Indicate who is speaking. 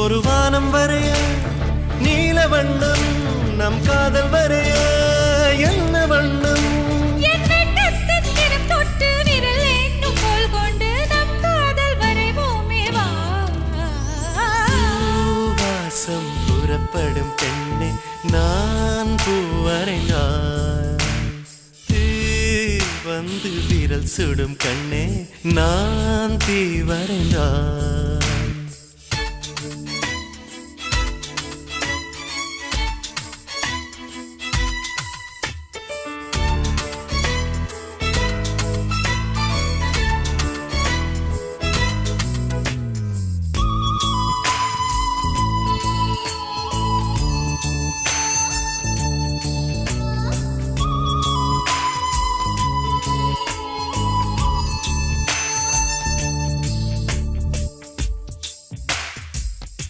Speaker 1: ஒரு வானம் வரைய நீல வண்ணம் நம் காதல் வரைய என்ன வண்ணம் வாசம் புறப்படும் பெண்ணே நான் பூவரைந்தாய் வந்து விரல் சுடும் கண்ணே நான் தீ வரைந்தாய்